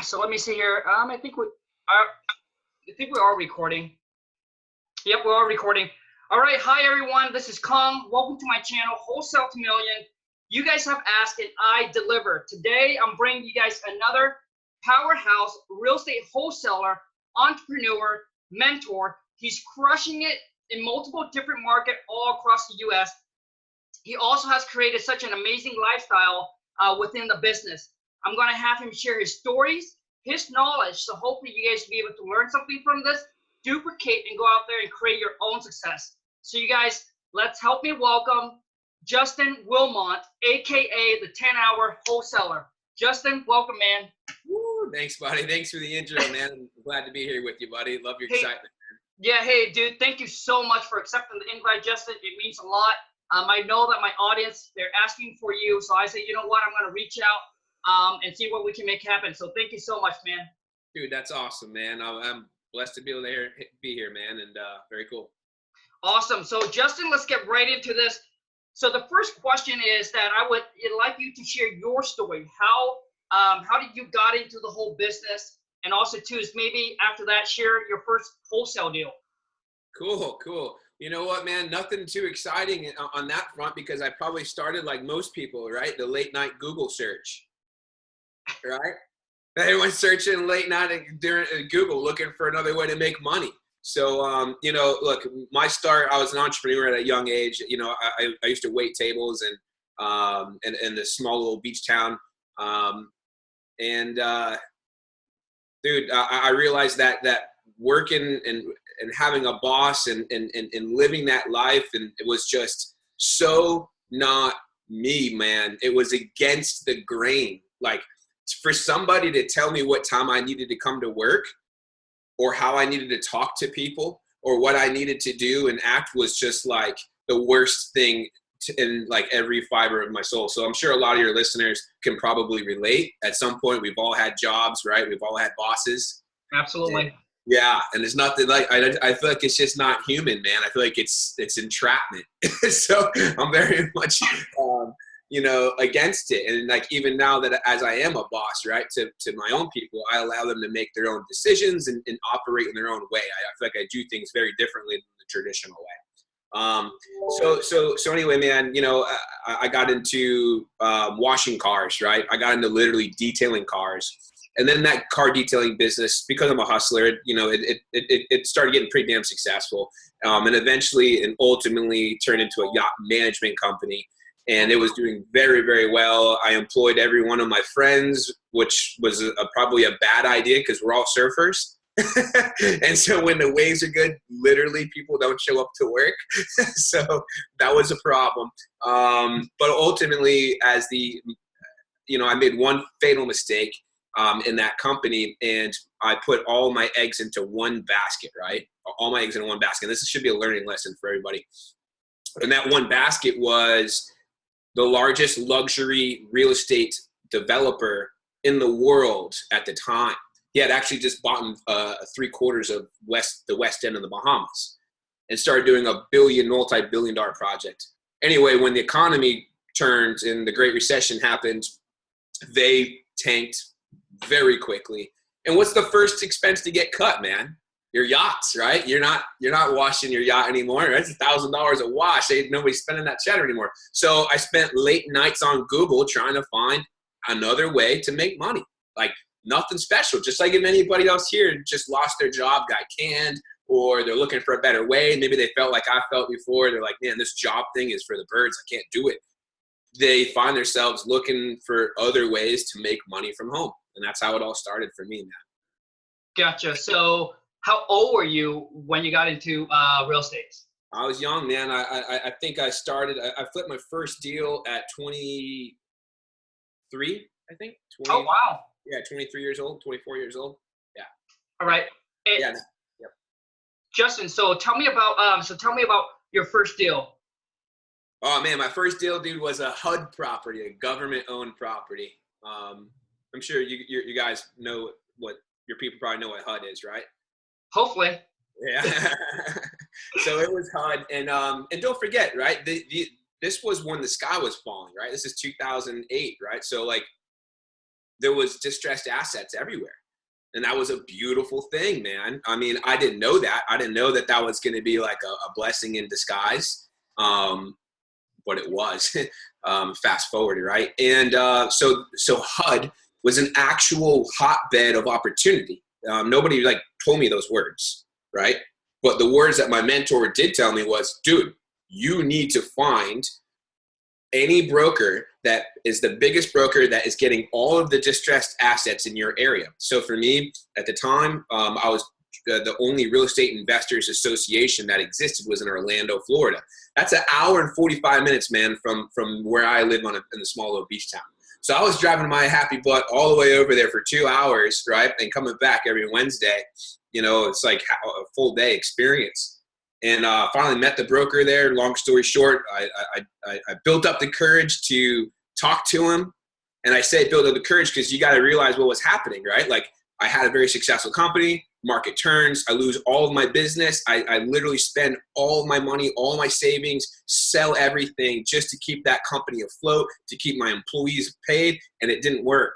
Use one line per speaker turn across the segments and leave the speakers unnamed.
So let me see here. I think we are recording. Yep, we are recording. All right, hi everyone. This is Khang. Welcome to my channel, Wholesale to Million. You guys have asked and I deliver. Today, I'm bringing you guys another powerhouse real estate wholesaler, entrepreneur, mentor. He's crushing it in multiple different markets all across the U.S. He also has created such an amazing lifestyle within the business. I'm going to have him share his stories, his knowledge, so hopefully you guys will be able to learn something from this, duplicate, and go out there and create your own success. So you guys, let's help me welcome Justin Wilmot, aka the 10-hour wholesaler. Justin, welcome, man.
Woo, thanks, buddy. Thanks for the intro, man. I'm glad to be here with you, buddy. Love your excitement, man.
Yeah, hey, dude, thank you so much for accepting the invite, Justin. It means a lot. I know that my audience, they're asking for you, so I say, you know what, I'm going to reach out and see what we can make happen. So thank you so much, man.
Dude, that's awesome, man. I'm blessed to be able to be here, man, and very cool.
Awesome. So Justin, let's get right into this. So the first question is that I would like you to share your story. How did you got into the whole business? And also too is maybe after that, share your first wholesale deal.
Cool. You know what, man? Nothing too exciting on that front because I probably started like most people, right? The late night Google search, right? Everyone's searching late night during Google looking for another way to make money. So, you know, look, my start, I was an entrepreneur at a young age. You know, I used to wait tables and in this small little beach town. Dude, I realized that working and having a boss and living that life, and it was just so not me, man. It was against the grain. Like, for somebody to tell me what time I needed to come to work or how I needed to talk to people or what I needed to do and act was just like the worst thing in like every fiber of my soul. So I'm sure a lot of your listeners can probably relate. At some point, we've all had jobs, right? We've all had bosses.
Absolutely.
Yeah, and it's nothing like I feel like it's just not human, man. I feel like it's entrapment. So I'm very much you know, against it. And like even now that as I am a boss, right, to my own people, I allow them to make their own decisions and operate in their own way. I feel like I do things very differently than the traditional way. So anyway, man, you know, I got into washing cars, right? I got into literally detailing cars. And then that car detailing business, because I'm a hustler, you know, it started getting pretty damn successful. And eventually and ultimately turned into a yacht management company. And it was doing very, very well. I employed every one of my friends, which was probably a bad idea because we're all surfers. And so when the waves are good, literally people don't show up to work. So that was a problem. But ultimately, I made one fatal mistake in that company, and I put all my eggs into one basket, right? All my eggs in one basket. This should be a learning lesson for everybody. And that one basket was the largest luxury real estate developer in the world at the time. He had actually just bought 3/4 of the west end of the Bahamas and started doing a multi-billion-dollar project. Anyway, when the economy turned and the Great Recession happened, they tanked very quickly. And what's the first expense to get cut, man? Your yachts, right? You're not washing your yacht anymore. Right? It's $1,000 a wash. Nobody's spending that cheddar anymore. So I spent late nights on Google trying to find another way to make money. Like nothing special. Just like if anybody else here just lost their job, got canned, or they're looking for a better way. Maybe they felt like I felt before. They're like, man, this job thing is for the birds. I can't do it. They find themselves looking for other ways to make money from home. And that's how it all started for me, man.
Gotcha. So how old were you when you got into real estate?
I was young, man. I think I flipped my first deal at 23, I think. 20,
oh, wow.
Yeah, 23 years old, 24 years old. Yeah.
All right.
Yep.
Justin, so tell me about your first deal.
Oh, man, my first deal, dude, was a HUD property, a government-owned property. I'm sure you guys know what your people probably know what HUD is, right?
Hopefully.
Yeah. So it was HUD, and don't forget, right? This was when the sky was falling, right? This is 2008, right? So like there was distressed assets everywhere. And that was a beautiful thing, man. I mean, I didn't know that. I didn't know that that was going to be like a blessing in disguise. But it was. Fast forward, right? And so HUD was an actual hotbed of opportunity. Nobody like told me those words, right? But the words that my mentor did tell me was, dude, you need to find any broker that is the biggest broker that is getting all of the distressed assets in your area. So for me, at the time, I was the only real estate investors association that existed was in Orlando, Florida. That's an hour and 45 minutes, man, from where I live in a small little beach town. So I was driving my happy butt all the way over there for 2 hours, right? And coming back every Wednesday. You know, it's like a full day experience. And finally met the broker there. Long story short, I built up the courage to talk to him. And I say build up the courage because you got to realize what was happening, right? Like I had a very successful company, market turns, I lose all of my business. I literally spend all of my money, all of my savings, sell everything just to keep that company afloat, to keep my employees paid, and it didn't work.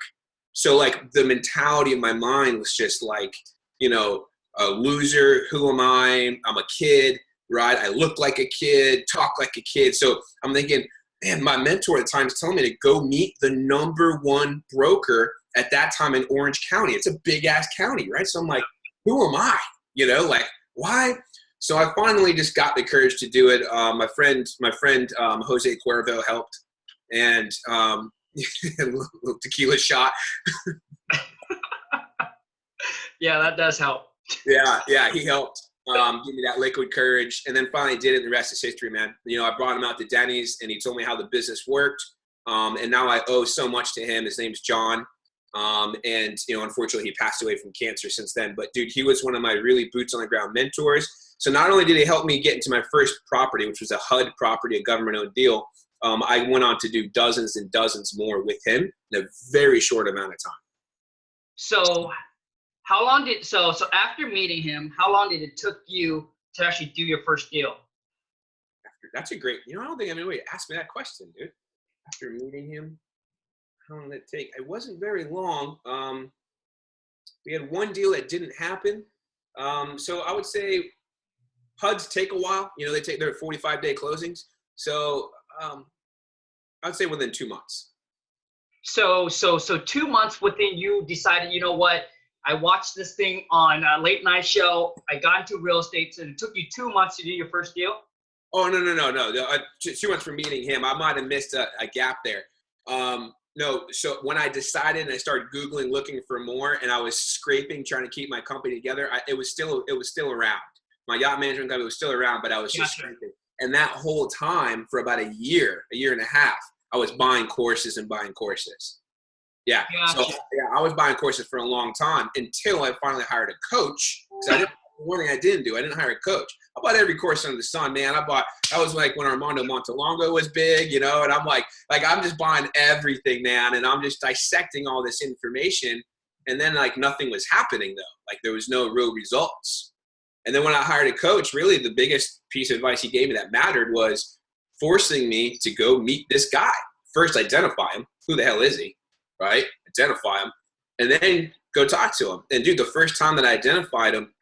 So like the mentality of my mind was just like, you know, a loser, who am I? I'm a kid, right? I look like a kid, talk like a kid. So I'm thinking, man, my mentor at the time is telling me to go meet the #1 broker at that time in Orange County. It's a big ass county, right? So I'm like, who am I? You know, like why? So I finally just got the courage to do it. My friend Jose Cuervo helped, and tequila shot.
Yeah, that does help.
Yeah, he helped give me that liquid courage, and then finally did it. And the rest is history, man. You know, I brought him out to Denny's, and he told me how the business worked. And now I owe so much to him. His name's John, and you know, unfortunately, he passed away from cancer since then. But dude, he was one of my really boots on the ground mentors. So not only did he help me get into my first property, which was a HUD property, a government-owned deal, I went on to do dozens and dozens more with him in a very short amount of time.
So how long did, so after meeting him, how long did it took you to actually do your first deal?
That's a great, you know, I don't think anybody asked me that question, dude. After meeting him, how long did it take? It wasn't very long. We had one deal that didn't happen. So I would say HUDs take a while. You know, they take their 45-day closings. So I'd say within 2 months.
So 2 months within, you decided, you know what, I watched this thing on a late night show. I got into real estate, and it took you 2 months to do your first deal?
Oh, no. 2 months from meeting him. I might have missed a gap there. No, so when I decided and I started Googling, looking for more, and I was scraping, trying to keep my company together, it was still around. My yacht management company was still around, but I was just scraping. And that whole time, for about a year and a half, I was buying courses and buying courses. Yeah. Gotcha. So yeah, I was buying courses for a long time until I finally hired a coach. So one thing I didn't do, I didn't hire a coach. I bought every course under the sun, man. That was like when Armando Montalongo was big, you know, and I'm like I'm just buying everything, man. And I'm just dissecting all this information. And then like nothing was happening though. Like there was no real results. And then when I hired a coach, really the biggest piece of advice he gave me that mattered was forcing me to go meet this guy. First, identify him. Who the hell is he? Right? Identify him. And then go talk to him. And dude, the first time that I identified him,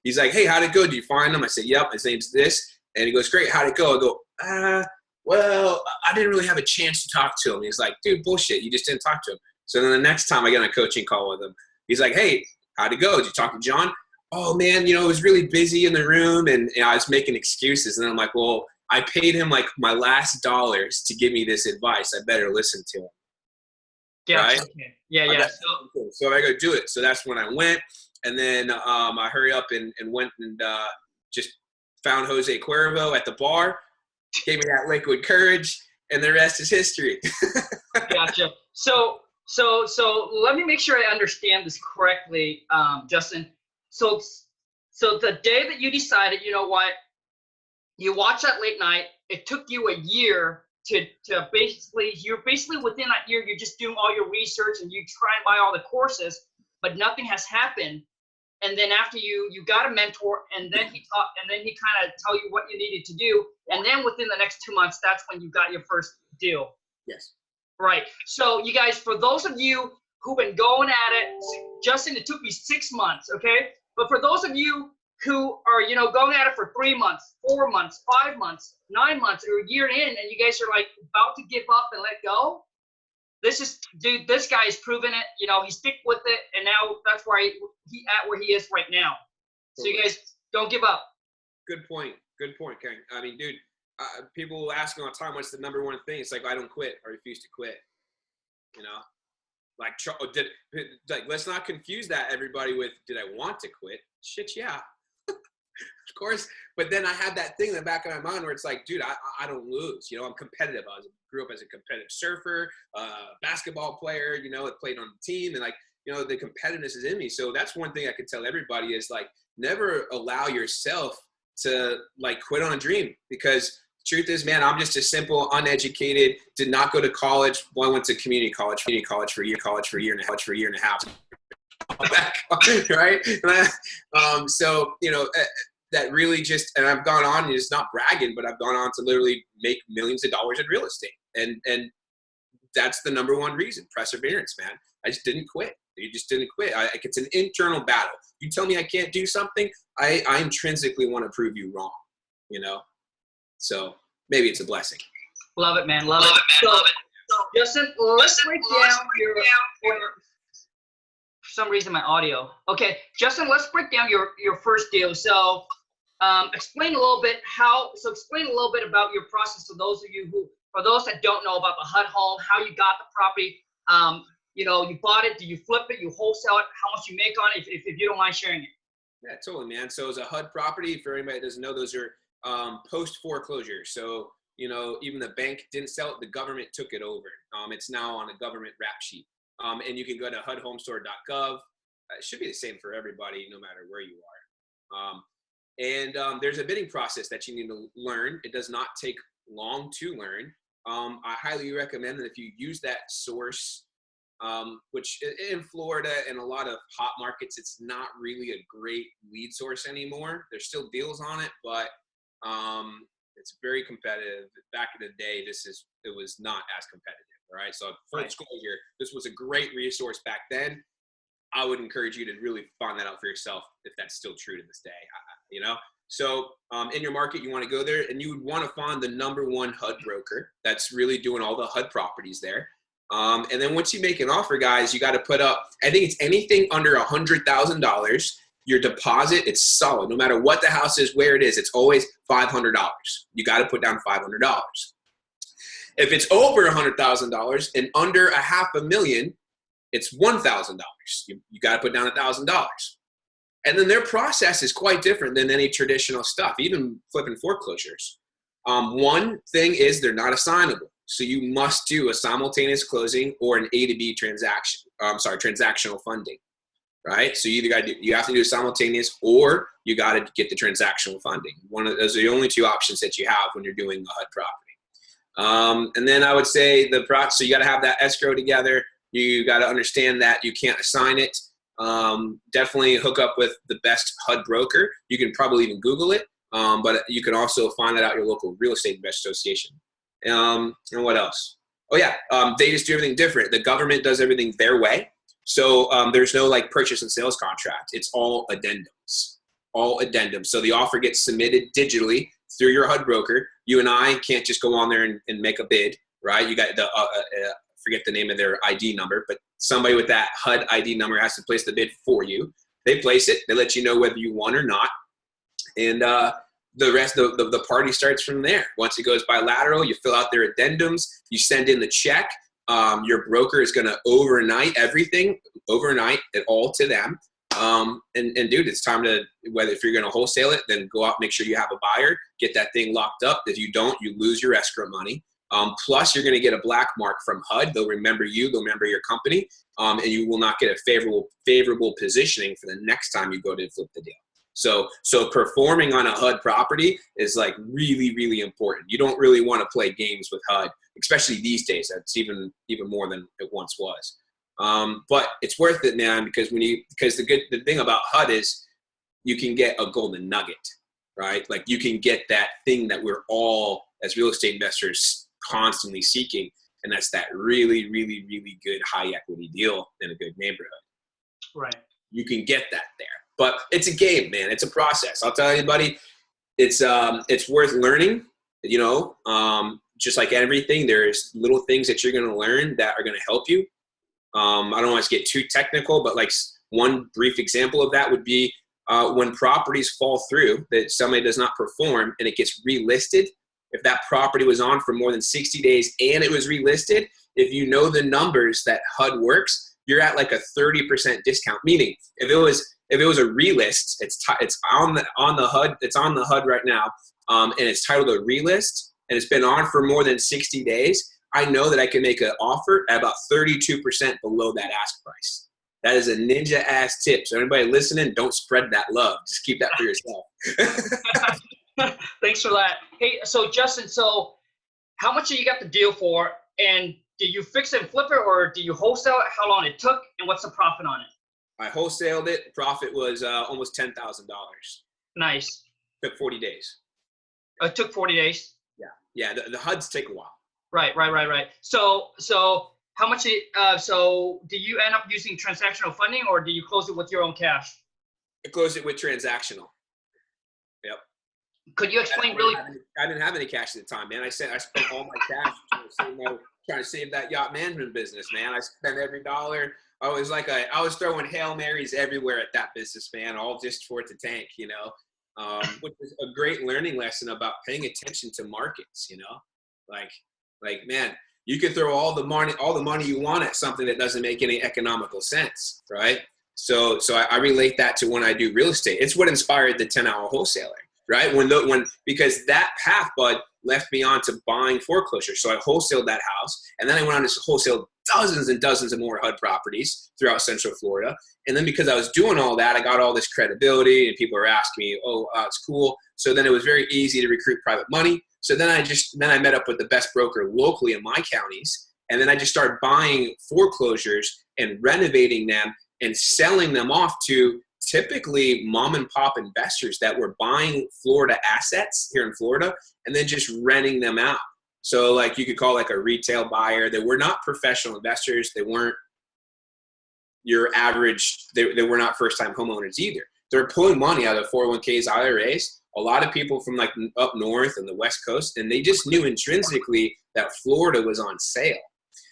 he's like, hey, how'd it go? Do you find him? I said, yep, his name's this. And he goes, great, how'd it go? I go, well, I didn't really have a chance to talk to him. He's like, dude, bullshit, you just didn't talk to him. So then the next time I get on a coaching call with him, he's like, hey, how'd it go? Did you talk to John? Oh man, you know, it was really busy in the room, and you know, I was making excuses. And then I'm like, well, I paid him like my last dollars to give me this advice. I better listen to him.
Yeah.
Right?
Okay. Yeah.
So I go do it. So that's when I went, and then I hurry up and went and just found Jose Cuervo at the bar, gave me that liquid courage, and the rest is history.
Gotcha. So let me make sure I understand this correctly, Justin. So the day that you decided, you know what, you watched that late night, it took you a year to basically, you're basically within that year, you're just doing all your research and you try and buy all the courses, but nothing has happened. And then after you got a mentor, and then he kind of tell you what you needed to do. And then within the next 2 months, that's when you got your first deal.
Yes.
Right. So you guys, for those of you who've been going at it. Justin, it took me 6 months, okay? But for those of you who are, you know, going at it for 3 months, 4 months, 5 months, 9 months, or a year in, and you guys are like about to give up and let go, dude, this guy has proven it. You know, he stick with it, and now that's why he at where he is right now. So you guys don't give up.
Good point. Good point, Khang. I mean, dude, people will ask me all the time, what's the number one thing? It's like, I don't quit. I refuse to quit. You know, like let's not confuse that, everybody, with did I want to quit? Shit, yeah. Of course, but then I had that thing in the back of my mind where it's like, dude, I don't lose. You know, I'm competitive. Grew up as a competitive surfer, basketball player. You know, I played on the team, and like, you know, the competitiveness is in me. So that's one thing I could tell everybody is like, never allow yourself to like quit on a dream, because truth is, man, I'm just a simple, uneducated, did not go to college. Well, I went to community college for a year and a half. Right? So, you know, that really just, and I've gone on, and it's not bragging, but I've gone on to literally make millions of dollars in real estate. And that's the number one reason, perseverance, man. I just didn't quit. You just didn't quit. It's an internal battle. You tell me I can't do something, I intrinsically want to prove you wrong, you know? So maybe it's a blessing.
Love it, man. Love it. So, Justin, let's break down your for some reason my audio. Okay, Justin, let's break down your first deal. So explain a little bit about your process to those of you for those that don't know about the HUD home, how you got the property. You know, you bought it, do you flip it, you wholesale it, how much you make on it, if you don't mind sharing it.
Yeah, totally, man. So it's a HUD property. For anybody that doesn't know, those are post foreclosure. So, you know, even the bank didn't sell it, the government took it over. It's now on a government rap sheet. And you can go to hudhomestore.gov. It should be the same for everybody, no matter where you are. There's a bidding process that you need to learn. It does not take long to learn. I highly recommend that if you use that source, which in Florida and a lot of hot markets, it's not really a great lead source anymore. There's still deals on it, but it's very competitive. Back in the day, it was not as competitive. All right. So full disclosure, this was a great resource back then. I would encourage you to really find that out for yourself if that's still true to this day, you know? So in your market, you want to go there, and you would want to find the number one HUD broker that's really doing all the HUD properties there. And then once you make an offer, guys, you got to put up, I think it's anything under $100,000. Your deposit, it's solid. No matter what the house is, where it is, it's always $500. You got to put down $500. If it's over $100,000 and under $500,000, it's $1,000. You got to put down $1,000. And then their process is quite different than any traditional stuff, even flipping foreclosures. One thing is they're not assignable. So you must do a simultaneous closing or an A to B transaction. Transactional funding, right? So you have to do a simultaneous, or you got to get the transactional funding. Those are the only two options that you have when you're doing the HUD property. And then I would say so you got to have that escrow together. You got to understand that you can't assign it. Definitely hook up with the best HUD broker. You can probably even Google it, but you can also find that out at your local real estate investor association. And what else? Oh yeah, they just do everything different. The government does everything their way. So there's no like purchase and sales contract. It's all addendums. So the offer gets submitted digitally through your HUD broker. You and I can't just go on there and make a bid, right? You got the forget the name of their ID number, but somebody with that HUD ID number has to place the bid for you. They place it. They let you know whether you won or not. And the rest of the party starts from there. Once it goes bilateral, you fill out their addendums. You send in the check. Your broker is going to overnight it all to them. And dude, it's time to, if you're going to wholesale it, then go out, make sure you have a buyer, get that thing locked up. If you don't, you lose your escrow money. Plus you're going to get a black mark from HUD. They'll remember you, they'll remember your company. And you will not get a favorable positioning for the next time you go to flip the deal. So performing on a HUD property is like really, really important. You don't really want to play games with HUD, especially these days. That's even more than it once was. But it's worth it, man, because the thing about HUD is you can get a golden nugget, right? Like you can get that thing that we're all as real estate investors constantly seeking. and that's that really, really, really good high equity deal in a good neighborhood.
Right.
You can get that there, but it's a game, man. It's a process. I'll tell anybody, it's worth learning. You know, just like everything, there's little things that you're going to learn that are going to help you. I don't want to get too technical, but like one brief example of that would be when properties fall through, that somebody does not perform and it gets relisted. If that property was on for more than 60 days and it was relisted, if you know the numbers that HUD works, you're at like a 30% discount. Meaning, if it was a relist, it's on the HUD. It's on the HUD right now, and it's titled a relist, and it's been on for more than 60 days. I know that I can make an offer at about 32% below that ask price. That is a ninja ass tip. So anybody listening, don't spread that love. Just keep that for yourself.
Thanks for that. Hey, so Justin, so how much do you got the deal for? And did you fix it and flip it, or do you wholesale it? How long it took, and what's the profit on it?
I wholesaled it. Profit was almost $10,000.
Nice.
Took 40 days.
It took 40 days?
Yeah. The HUDs take a while.
Right. So how much, so do you end up using transactional funding, or do you close it with your own cash?
I closed it with transactional. Yep.
Could you explain
I didn't have any cash at the time, man. I spent all my cash trying to save that yacht management business, man. I spent every dollar. I was throwing Hail Marys everywhere at that business, man, all just for it to tank, you know, which is a great learning lesson about paying attention to markets, you know, like, man, you can throw all the money you want at something that doesn't make any economical sense, right? So I relate that to when I do real estate. It's what inspired the 10-hour wholesaler, right? Because that path, bud, left me on to buying foreclosures. So I wholesaled that house, and then I went on to wholesale dozens and dozens of more HUD properties throughout Central Florida. And then because I was doing all that, I got all this credibility, and people were asking me, "Oh, it's cool." So then it was very easy to recruit private money. So then I met up with the best broker locally in my counties, and then I just started buying foreclosures and renovating them and selling them off to typically mom and pop investors that were buying Florida assets here in Florida and then just renting them out. So like you could call like a retail buyer. They were not professional investors. They weren't your average, they were not first-time homeowners either. They're pulling money out of 401ks, IRAs. A lot of people from like up north and the West Coast, and they just knew intrinsically that Florida was on sale.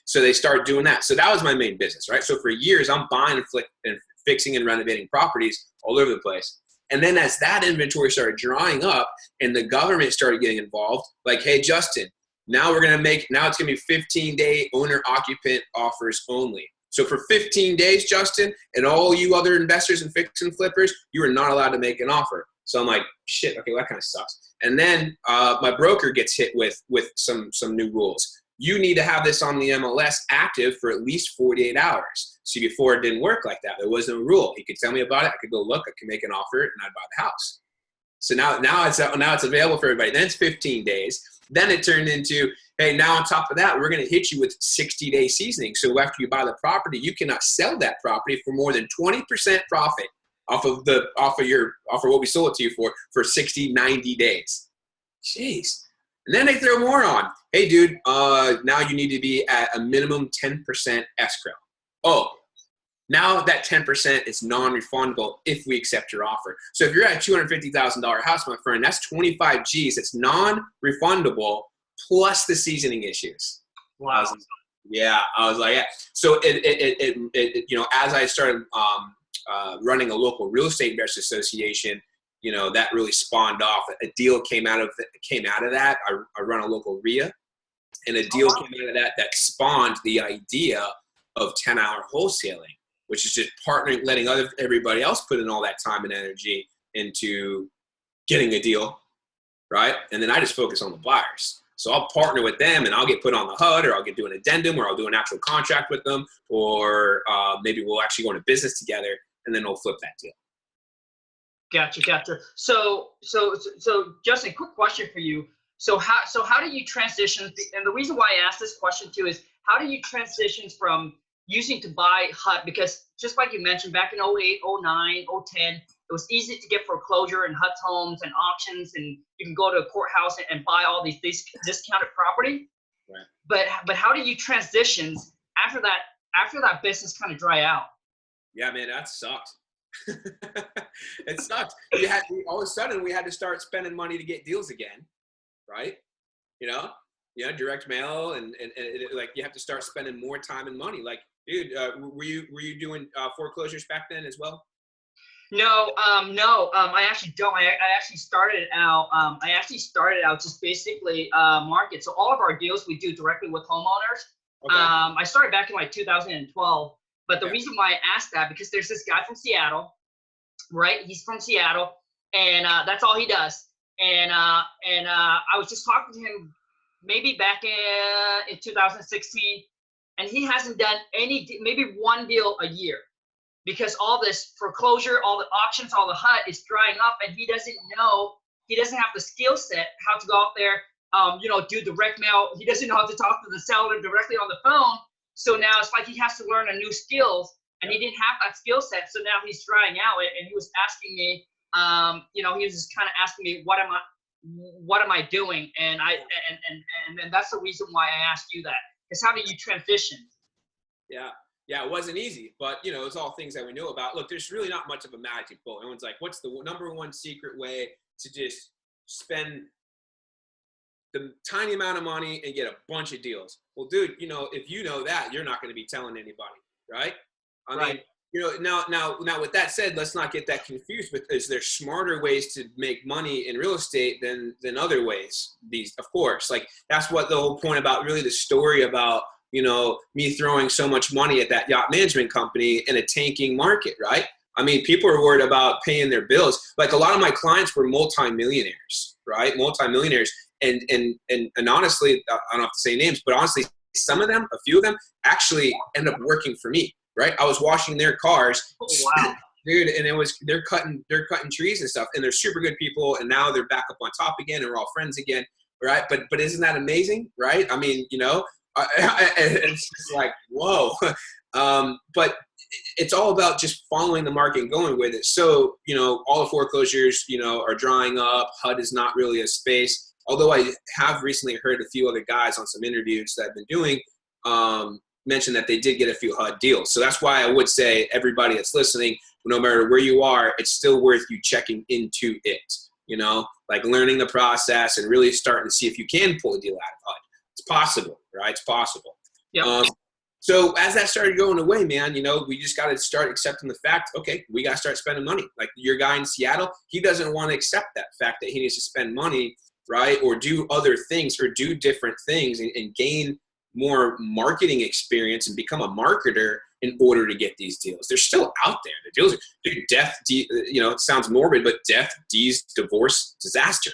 So they started doing that. So that was my main business, right? So for years, I'm buying and fixing and renovating properties all over the place. And then as that inventory started drying up and the government started getting involved, like, hey, Justin, now it's going to be 15-day owner-occupant offers only. So for 15 days, Justin, and all you other investors and fix and flippers, you are not allowed to make an offer. So I'm like, shit, okay, well, that kind of sucks. And then my broker gets hit with some new rules. You need to have this on the MLS active for at least 48 hours. See, before it didn't work like that. There was no rule. He could tell me about it. I could go look. I could make an offer, and I'd buy the house. So now it's available for everybody. Then it's 15 days. Then it turned into, hey, now on top of that, we're going to hit you with 60-day seasoning. So after you buy the property, you cannot sell that property for more than 20% profit off of what we sold it to you for 60, 90 days. Jeez. And then they throw more on. Hey, dude, now you need to be at a minimum 10% escrow. Oh, now that 10% is non-refundable if we accept your offer. So if you're at a $250,000 house, my friend, that's 25 G's. It's non-refundable plus the seasoning issues.
Wow.
I was like, yeah. So it you know, as I started running a local real estate investors association, you know, that really spawned off. A deal came out of that. I run a local RIA, and a deal came out of that spawned the idea of 10-hour wholesaling, which is just partnering, letting everybody else put in all that time and energy into getting a deal, right? And then I just focus on the buyers. So I'll partner with them, and I'll get put on the HUD, or I'll do an addendum, or I'll do an actual contract with them, or maybe we'll actually go into business together, and then we'll flip that deal.
Gotcha. So Justin, quick question for you. So how do you transition? And the reason why I asked this question too is, how do you transition from using to buy HUD? Because just like you mentioned, back in 08, 09, 010, it was easy to get foreclosure and HUD homes and auctions, and you can go to a courthouse and buy all these discounted property. But how do you transition after that business kind of dry out?
Yeah, man, that sucked. It sucked. All of a sudden we had to start spending money to get deals again, right? You know, direct mail and like you have to start spending more time and money. Like, dude, were you doing foreclosures back then as well?
No, I actually don't. I actually started out. Just basically market. So all of our deals we do directly with homeowners.
Okay.
I started back in like 2012. But the reason why I asked that, because there's this guy from Seattle, right? He's from Seattle, and that's all he does. And I was just talking to him maybe back in 2016, and he hasn't done maybe one deal a year, because all this foreclosure, all the auctions, all the HUD is drying up, and he doesn't have the skill set how to go out there, do direct mail. He doesn't know how to talk to the seller directly on the phone. So now it's like he has to learn a new skills, and he didn't have that skill set. So now he's trying out it, and he was asking me, he was just kind of asking me, what am I doing? And that's the reason why I asked you that. Because how do you transition?
Yeah, it wasn't easy, but it's all things that we know about. Look, there's really not much of a magic bullet. Everyone's like, what's the number one secret way to just spend the tiny amount of money and get a bunch of deals? Well, dude, if you know that, you're not going to be telling anybody, right? I mean, now with that said, let's not get that confused, because there's smarter ways to make money in real estate than other ways. Of course, like that's what the whole point about really the story about, me throwing so much money at that yacht management company in a tanking market, right? I mean, people are worried about paying their bills. Like a lot of my clients were multimillionaires, right? Multimillionaires. And honestly, I don't have to say names, but honestly, a few of them actually end up working for me, right? I was washing their cars.
Oh, wow.
Dude, and they're cutting trees and stuff, and they're super good people, and now they're back up on top again, and we're all friends again, right? But isn't that amazing, right? I mean, it's just like, whoa. But it's all about just following the market and going with it. So, all the foreclosures, are drying up. HUD is not really a space. Although I have recently heard a few other guys on some interviews that I've been doing mention that they did get a few HUD deals. So that's why I would say everybody that's listening, no matter where you are, it's still worth you checking into it, like learning the process and really starting to see if you can pull a deal out of HUD. It's possible, right? It's possible.
Yeah.
So as that started going away, man, we just got to start accepting the fact, okay, we got to start spending money. Like your guy in Seattle, he doesn't want to accept that fact that he needs to spend money, right? Or do other things or do different things and gain more marketing experience and become a marketer in order to get these deals. They're still out there. The deals are, dude, it sounds morbid, but death, divorce, disaster.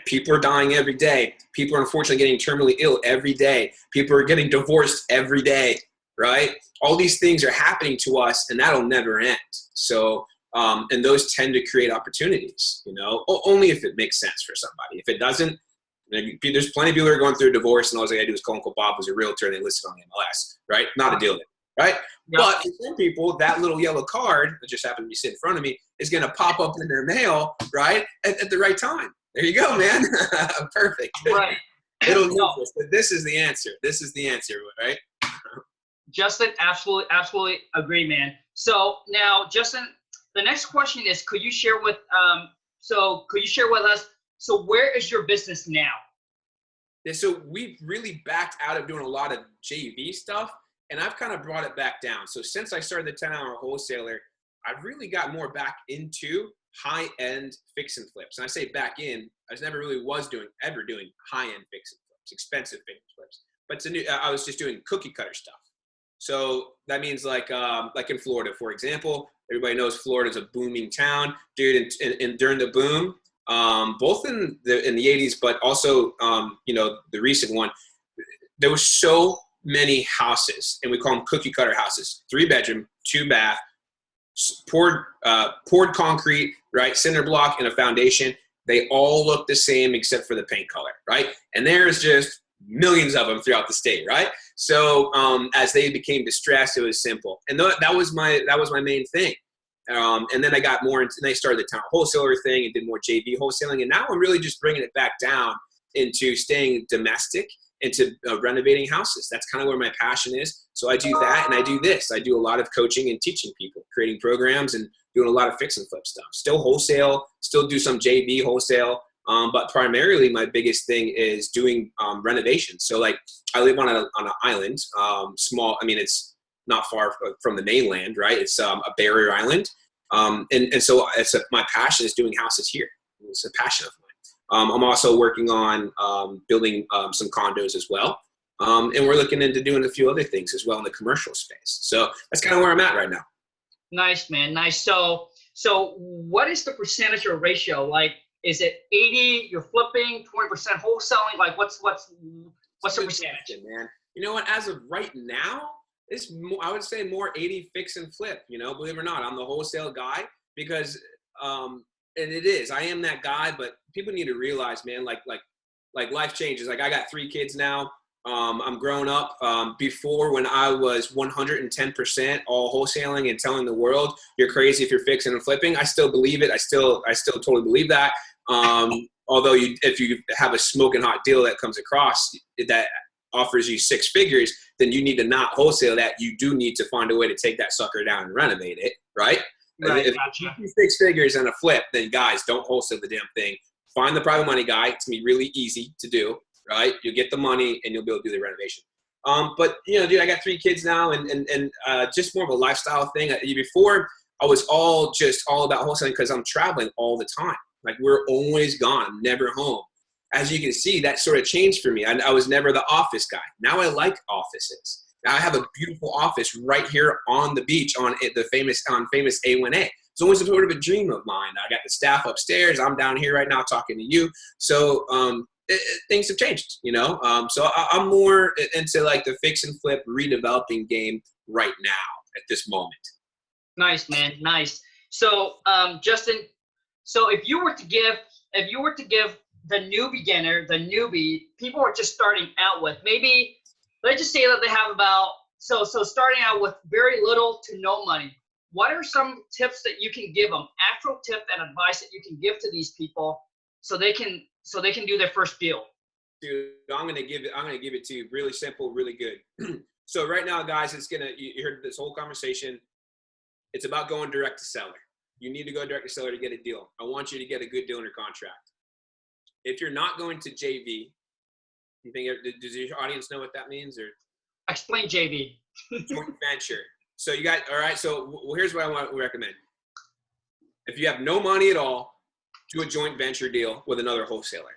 People are dying every day. People are unfortunately getting terminally ill every day. People are getting divorced every day, right? All these things are happening to us, and that'll never end. So, and those tend to create opportunities, only if it makes sense for somebody. If it doesn't, there's plenty of people who are going through a divorce, and all they got to do is call Uncle Bob, who's a realtor, and they listed on the MLS, right? Not a deal there, right? Yeah. But for some people, that little yellow card that just happened to be sitting in front of me is going to pop up in their mail, right, at the right time. There you go, man. Perfect.
Right.
It'll know this, but this is the answer. This is the answer, right?
Justin, absolutely agree, man. So now, Justin, the next question is, could you share with us, so where is your business now?
Yeah, so we really backed out of doing a lot of JV stuff, and I've kind of brought it back down. So since I started the 10-hour wholesaler, I've really got more back into high-end fix and flips. And I say back in, I was never really ever doing high-end fix and flips, expensive fix and flips. But I was just doing cookie cutter stuff. So that means like in Florida, for example, everybody knows Florida's a booming town, dude. And during the boom, both in the 80s, but also the recent one, there were so many houses, and we call them cookie cutter houses, 3-bedroom, 2-bath, poured concrete, right? Cinder block and a foundation. They all look the same except for the paint color, right? And there's just millions of them throughout the state, right? So as they became distressed, it was simple, and that was my main thing. And then I got more into, and I started the town wholesaler thing and did more JV wholesaling, and now I'm really just bringing it back down into staying domestic into renovating houses. That's kind of where my passion is. So I do that, and I do this. I do a lot of coaching and teaching people, creating programs and doing a lot of fix and flip stuff. Still wholesale, still do some JV wholesale. But primarily my biggest thing is doing renovations. So like I live on an island, small. I mean, it's not far from the mainland, right? It's a barrier island. And so my passion is doing houses here. It's a passion of mine. I'm also working on building some condos as well. And we're looking into doing a few other things as well in the commercial space. So that's kind of where I'm at right now.
Nice, man. Nice. So what is the percentage or ratio? Like, is it 80 you're flipping, 20% wholesaling? Like what's the percentage?
Man, you know what? As of right now, it's more, I would say more 80 fix and flip. You know, believe it or not, I'm the wholesale guy because and it is. I am that guy, but people need to realize, man, like life changes. Like I got 3 kids now. I'm grown up. Before, when I was 110% all wholesaling and telling the world you're crazy if you're fixing and flipping, I still believe it. I still totally believe that. Although if you have a smoking hot deal that comes across that offers you 6 figures, then you need to not wholesale that. You do need to find a way to take that sucker down and renovate it, right?
Right.
If you do 6 figures and a flip, then guys, don't wholesale the damn thing. Find the private money guy. It's gonna be really easy to do, right? You'll get the money and you'll be able to do the renovation. But you know, dude, I got 3 kids now, and just more of a lifestyle thing. Before, I was all about wholesaling because I'm traveling all the time. Like we're always gone. I'm never home. As you can see, that sort of changed for me. I was never the office guy. Now I like offices. Now I have a beautiful office right here on the beach on famous A1A. It's always sort of a dream of mine. I got the staff upstairs. I'm down here right now talking to you. So things have changed, you know. So I'm more into like the fix and flip redeveloping game right now at this moment.
Nice, man. Nice. So Justin, so if you were to give the newbie, people are just starting out with, maybe let's just say that they have about so starting out with very little to no money. What are some tips that you can give them, actual tip and advice that you can give to these people so they can do their first deal?
Dude, I'm gonna give it to you really simple, really good. So right now, guys, you heard this whole conversation. It's about going direct to seller. You need to go direct to seller to get a deal. I want you to get a good deal under contract. If you're not going to JV, you think, does your audience know what that means? Or
explain JV.
Joint venture. So you got, all right, so here's what I want to recommend. If you have no money at all, do a joint venture deal with another wholesaler,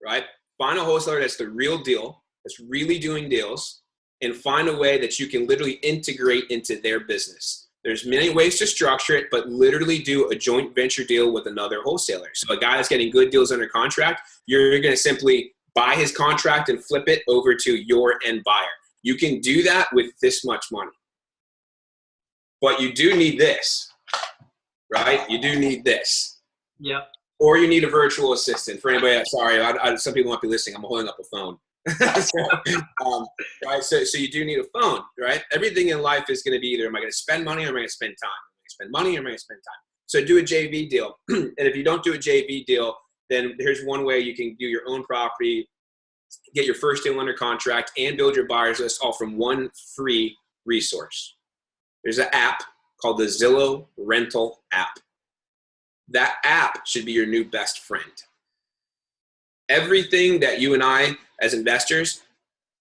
right? Find a wholesaler that's the real deal, that's really doing deals, and find a way that you can literally integrate into their business. There's many ways to structure it, but literally do a joint venture deal with another wholesaler. So a guy that's getting good deals under contract, you're going to simply buy his contract and flip it over to your end buyer. You can do that with this much money. But you do need this, right? You do need this.
Yeah.
Or you need a virtual assistant. For anybody, sorry, some people might be listening. I'm holding up a phone. Right? So you do need a phone, right? Everything in life is going to be either am I going to spend money or am I going to spend time? Am I going to spend money or am I going to spend time? So do a JV deal. And if you don't do a JV deal, then here's one way you can do your own property, get your first deal under contract, and build your buyers list all from one free resource. There's an app called the Zillow Rental app. That app should be your new best friend. Everything that you and I, as investors,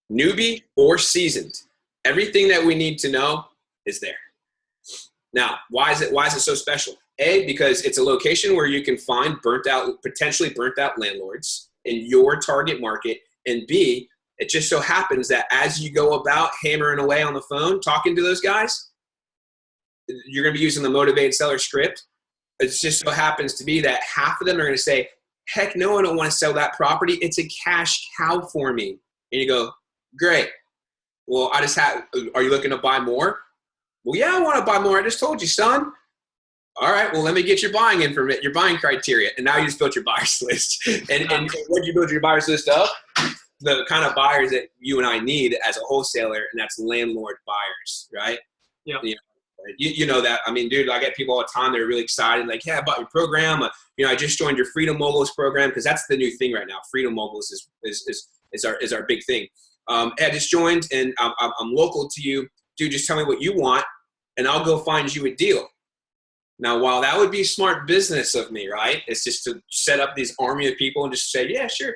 newbie or seasoned, everything that we need to know is there. Now, why is it so special? A, because it's a location where you can find potentially burnt out landlords in your target market. And B, it just so happens that as you go about hammering away on the phone, talking to those guys, you're going to be using the motivated seller script. It just so happens to be that half of them are going to say, heck no, I don't want to sell that property. It's a cash cow for me. And you go, great. Well, are you looking to buy more? Well, yeah, I want to buy more. I just told you, son. All right, well, let me get your buying information, your buying criteria. And now you just built your buyers list. And what you build your buyers list of? The kind of buyers that you and I need as a wholesaler, and that's landlord buyers, right?
Yeah.
You know that. I mean, dude, I get people all the time. They're really excited. Like, yeah, I bought your program. I just joined your Freedom Moguls program, because that's the new thing right now. Freedom Moguls is is our big thing. Hey, I just joined and I'm local to you. Dude, just tell me what you want and I'll go find you a deal. Now, while that would be smart business of me, right? It's just to set up these army of people and just say, yeah, sure.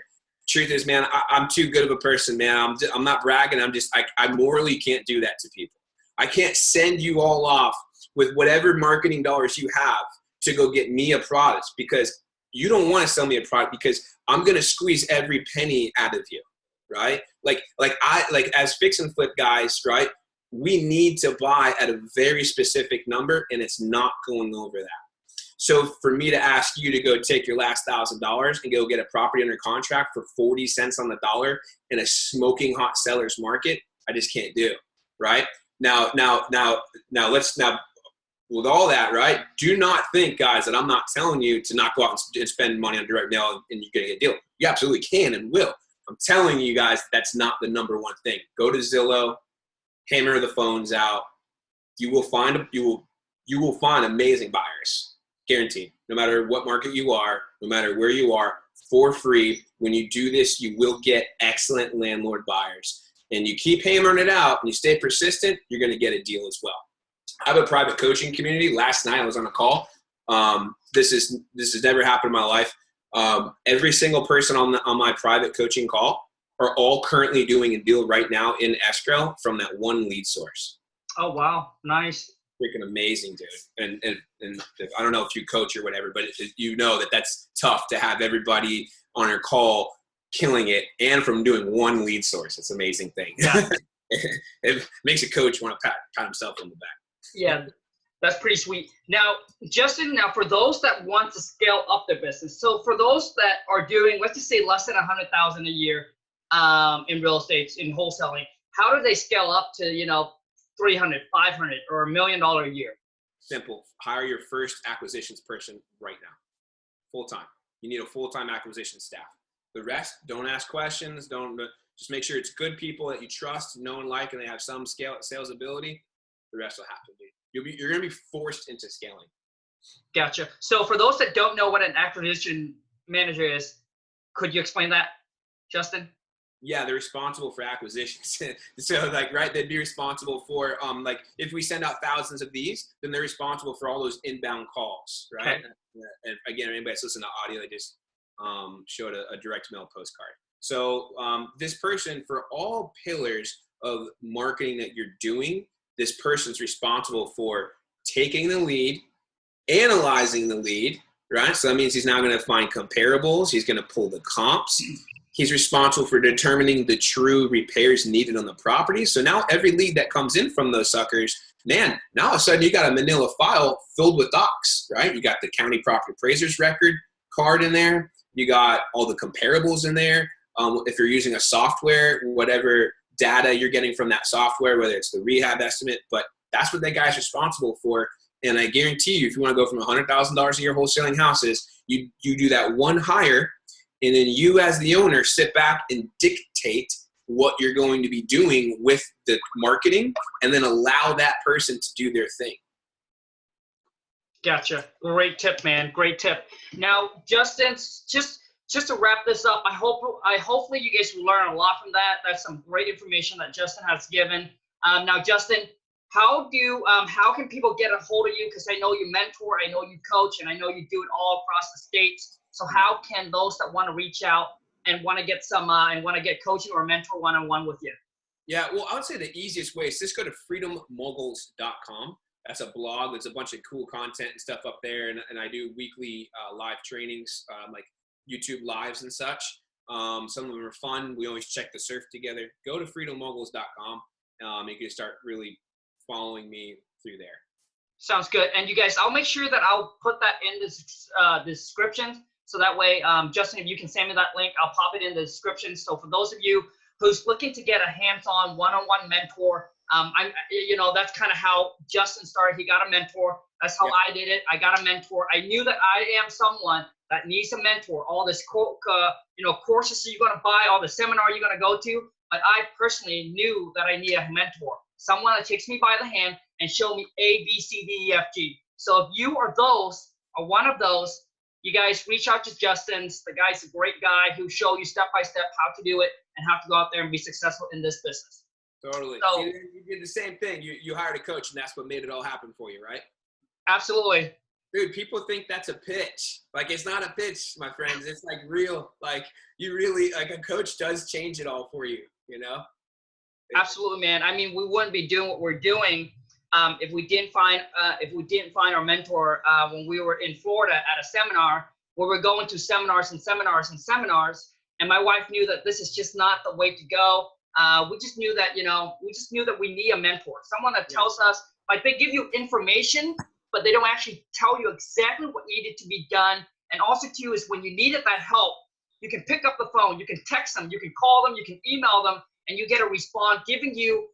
Truth is, man, I'm too good of a person, man. I'm not bragging. I morally can't do that to people. I can't send you all off with whatever marketing dollars you have to go get me a product because you don't want to sell me a product because I'm going to squeeze every penny out of you, right? Like as fix and flip guys, right? We need to buy at a very specific number and it's not going over that. So for me to ask you to go take your last $1,000 and go get a property under contract for 40 cents on the dollar in a smoking hot seller's market, I just can't do, right? Now, with all that, right? Do not think, guys, that I'm not telling you to not go out and spend money on direct mail and you're going to get a deal. You absolutely can and will. I'm telling you guys, that's not the number one thing. Go to Zillow, hammer the phones out. You will find amazing buyers, guaranteed. No matter what market you are, no matter where you are, for free. When you do this, you will get excellent landlord buyers. And you keep hammering it out and you stay persistent, you're going to get a deal as well. I have a private coaching community. Last night I was on a call. This has never happened in my life. Every single person on my private coaching call are all currently doing a deal right now in escrow from that one lead source.
Oh, wow. Nice.
Freaking amazing, dude. And I don't know if you coach or whatever, but you know that's tough to have everybody on your call killing it and from doing one lead source. It's an amazing thing.
Yeah.
It makes a coach want to pat himself on the back.
Yeah, that's pretty sweet. Now, Justin, for those that want to scale up their business, so for those that are doing, let's just say less than $100,000 a year in real estate, in wholesaling, how do they scale up to, $300,000, $500,000, or $1 million a year?
Simple. Hire your first acquisitions person right now, full time. You need a full-time acquisition staff. The rest, don't ask questions. Just make sure it's good people that you trust, know and like, and they have some sales ability. The rest will happen. You're going to be forced into scaling.
Gotcha. So for those that don't know what an acquisition manager is, could you explain that, Justin?
Yeah, they're responsible for acquisitions. So right, they'd be responsible for, if we send out thousands of these, then they're responsible for all those inbound calls, right? Okay. And again, anybody that's listening to audio, they just showed a direct mail postcard. So this person, for all pillars of marketing that you're doing, this person's responsible for taking the lead, analyzing the lead, right? So that means he's now going to find comparables. He's going to pull the comps. He's responsible for determining the true repairs needed on the property. So now every lead that comes in from those suckers, man, now all of a sudden you got a manila file filled with docs, right? You got the county property appraiser's record card in there. You got all the comparables in there. If you're using a software, whatever data you're getting from that software, whether it's the rehab estimate, but that's what that guy's responsible for. And I guarantee you, if you want to go from $100,000 a year wholesaling houses, you do that one hire, and then you as the owner sit back and dictate what you're going to be doing with the marketing, and then allow that person to do their thing.
Gotcha. Great tip, man. Great tip. Now, Justin, just to wrap this up, hopefully you guys will learn a lot from that. That's some great information that Justin has given. Now, Justin, how can people get a hold of you? Because I know you mentor, I know you coach, and I know you do it all across the states. So how can those that want to reach out and want to get coaching or mentor one-on-one with you?
Yeah, well, I would say the easiest way is just go to freedommoguls.com. That's a blog. There's a bunch of cool content and stuff up there, and I do weekly live trainings, like YouTube lives and such. Some of them are fun. We always check the surf together. Go to freedommoguls.com. You can start really following me through there.
Sounds good. And you guys, I'll make sure that I'll put that in the description. So that way, Justin, if you can send me that link, I'll pop it in the description. So for those of you who's looking to get a hands-on one-on-one mentor, that's kind of how Justin started. He got a mentor. That's how I did it. I got a mentor. I knew that I am someone that needs a mentor. All this, courses you're going to buy, all the seminar you're going to go to. But I personally knew that I need a mentor, someone that takes me by the hand and show me A, B, C, D, E, F, G. So if you are one of those, you guys reach out to Justin. The guy's a great guy who'll show you step by step how to do it and how to go out there and be successful in this business.
Totally.
So,
you did the same thing. You hired a coach, and that's what made it all happen for you, right?
Absolutely.
Dude, people think that's a pitch. Like, it's not a pitch, my friends. It's like real. Like, you really, like, a coach does change it all for you, you know?
Absolutely, man. I mean, we wouldn't be doing what we're doing if we didn't find our mentor when we were in Florida at a seminar where we're going to seminars and seminars and seminars. And my wife knew that this is just not the way to go. We just knew that, we need a mentor, someone that tells us, like, they give you information, but they don't actually tell you exactly what needed to be done. And also too is when you needed that help, you can pick up the phone, you can text them, you can call them, you can email them, and you get a response giving you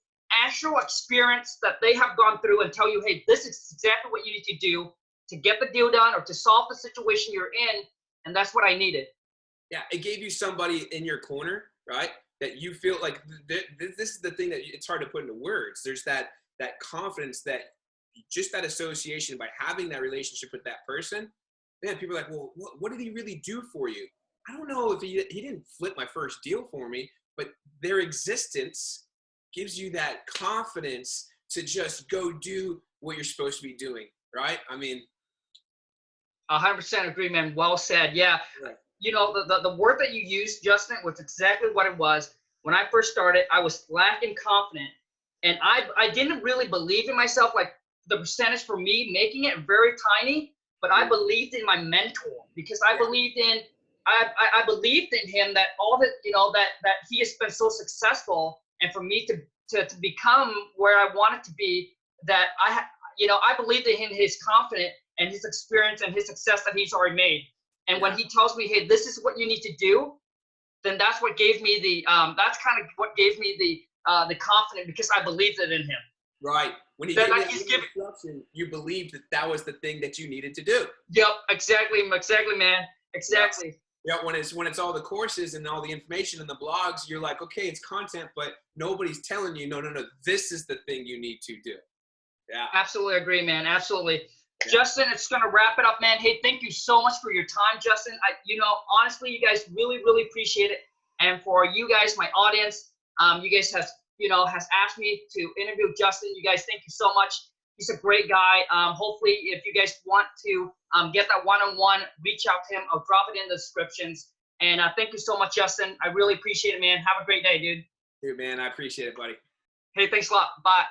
actual experience that they have gone through and tell you, hey, this is exactly what you need to do to get the deal done or to solve the situation you're in. And that's what I needed.
Yeah, it gave you somebody in your corner, right? That you feel like this is the thing that it's hard to put into words. There's that confidence, that just that association by having that relationship with that person. Man, people are like, well, what did he really do for you? I don't know if he didn't flip my first deal for me, but their existence gives you that confidence to just go do what you're supposed to be doing, right? I mean,
100% agree, man. Well said. Yeah.
Right.
You know, the word that you used, Justin, was exactly what it was. When I first started, I was lacking confident, and I didn't really believe in myself. Like, the percentage for me making it very tiny, but I believed in my mentor because I believed in him that all that, that he has been so successful, and for me to become where I wanted to be, that I believed in his confidence and his experience and his success that he's already made. And when he tells me, hey, this is what you need to do, then that's what gave me the confidence, because I believed it in him.
Right. When he gave you the instruction, you believed that was the thing that you needed to do.
Yep, exactly, man. Exactly.
Yeah, when it's all the courses and all the information and the blogs, you're like, okay, it's content, but nobody's telling you, no, this is the thing you need to do. Yeah.
Absolutely agree, man. Absolutely. Yeah. Justin, it's going to wrap it up, man. Hey, thank you so much for your time, Justin. Honestly, you guys really, really appreciate it. And for you guys, my audience, you guys has asked me to interview Justin. You guys, thank you so much. He's a great guy. Hopefully, if you guys want to get that one-on-one, reach out to him. I'll drop it in the descriptions. And thank you so much, Justin. I really appreciate it, man. Have a great day, dude.
Dude, man, I appreciate it, buddy.
Hey, thanks a lot. Bye.